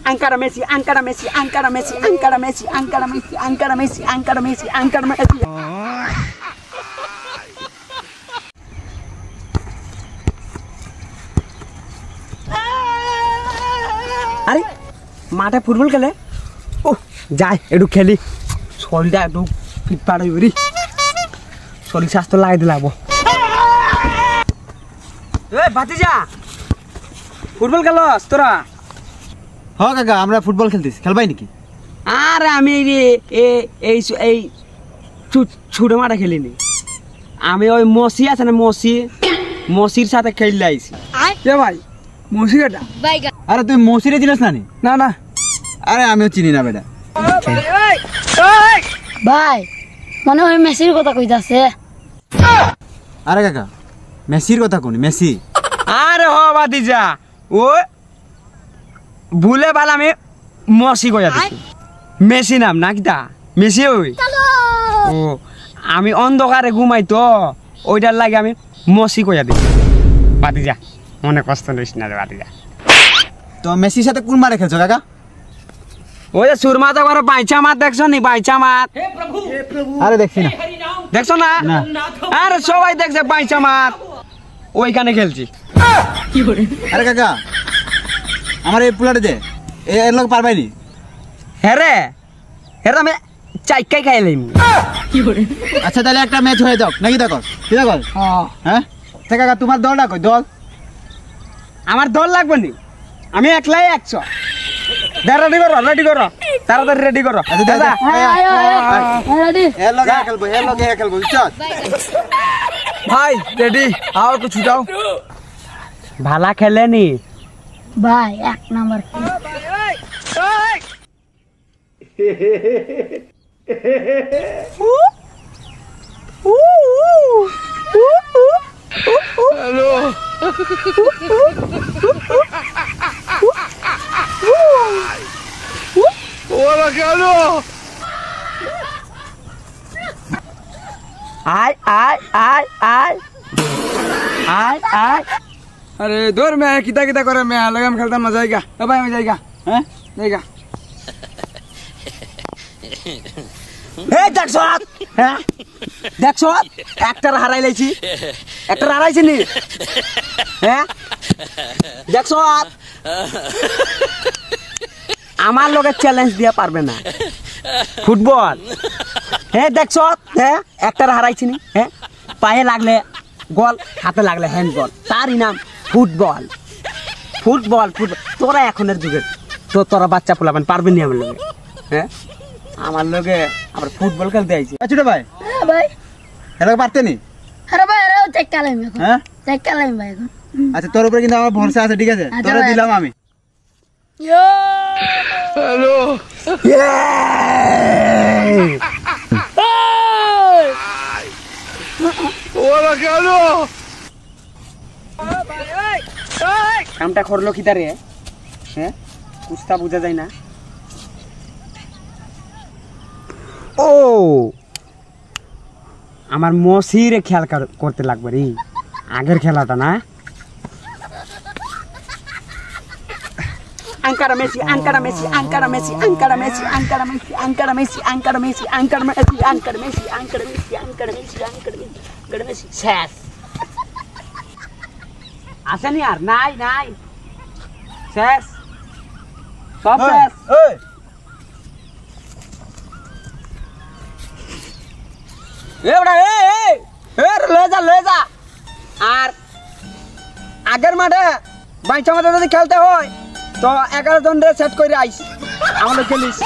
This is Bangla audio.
Ankara Messi, Ankara Messi, Ankara Messi, Ankara Messi, Ankara Messi, Ankara Messi, Ankara Messi, Ankara Messi. আরে মাঠে ফুটবল খেলে ও যাই একটু খেলি শরীরটা একটু ফিটফাট হইব রে শরীর স্বাস্থ্য লাগাই দিলাম ভাতিজা ফুটবল খেলস তোরা হ কাকা আমরা ফুটবল খেলতেছি খেলবাই নাকি আরে আমি এই ছোট মাঠে খেলিনি আমি ওই মসি আছে না মসির সাথে খেললে আইছি কে ভাই মসি এটা আরে তুই মসিরে চিনিস না না না আরে আমিও চিনি না বেটা ভাই মনে হয় মেসির কথা কইতাছে আরে কাকা মেসির কথা কোনি মেসি আরে হ ভাতিজা ও ভুলে বাল আমি মসি কইয়া দিছি মেসি নাম না কিতা মেসি ওই ও আমি অন্ধকারে ঘুমাই তো ওইটার লাগে আমি মসি কইয়া দিছি ভাতিজা মনে কষ্ট নিস না রে ভাতিজা তো মেসির সাথে কোন মারে খেলছো কাকা ওই যে সুরমা তো করে বাইচা মাছ দেখছো নি বাইচা মাছ আরে দেখছি না দেখছো না আরে সবাই দেখছে বাইচা মাছ ওইখানে খেলছি আরে কাকা আমার এই পুলারে দে এর লোক পারবাইনি হ্যাঁ রে আমি চাইকাই খাইলাম আচ্ছা তাহলে একটা ম্যাচ হয়ে যাক নাকি দেখো কি দেখো হ্যাঁ কাকা তোমার দলটা কই দল আমার দল লাগবে নি আমি একলাই 100 রেডি করো তাড়াতাড়ি রেডি করো দাদা এর লগে খেলবো চল ভাই রেডি আও একটু ছুটাও ভালা খেলেনি ভাই এক নাম্বার হ্যালো ওরা কেন আয় আয় আয় আয় আয় আয় अरे दूर में किता किता करे मैं लगा हम खेलता मजा आएगा अब भाई मैं जाएगा हैं जाएगा এই দেখছো হ্যাঁ দেখছো একটা হারাই লাইছি একটা হারাইছি নি হ্যাঁ দেখছো আমার লগে চ্যালেঞ্জ দিয়া পারবে না ফুটবল হ্যাঁ দেখছো হ্যাঁ একটা হারাইছি নি হ্যাঁ পায়ে লাগলে গোল হাতে লাগলে হ্যান্ড বল তার ইনাম ফুটবল ফুটবল ফুটবল তোরা এখনের যুগের তো তোরা বাচ্চা পোলাবেন পারবেন নি আমার লগে হ্যাঁ আমার লগে আমরা ফুটবল খেলতে আইছি ছোট ভাই ভাই এর পারতে নি আরে ভাই আরে চেক কালাম এখন হ্যাঁ চেক কালাম ভাই এখন আচ্ছা তোর উপরে কিন্তু আমার ভরসা আছে ঠিক আছে তোরে দিলাম আমি हेलो ওরা কেন কামটা করলো কি তারে হ্যাঁ কুস্তা বোঝা যায় না ও আমার মসিরে খেয়াল করতে লাগবে রে আগের খেলাটা না Ankara Messi, Ankara Messi, Ankara Messi, Ankara Messi, Ankara Messi, Ankara Messi, Ankara Messi, Ankara Messi, Ankara Messi, Ankara Messi, Ankara Messi, Ankara Messi, শেষ আসেনি আর নাই নাই শেষ সব শেষ এবড়া লয়ে যা আর আগের মাঠে বাইচা মাঠে যদি খেলতে হয় তো 11 জন রে সেট করে আইস আমরা খেলিস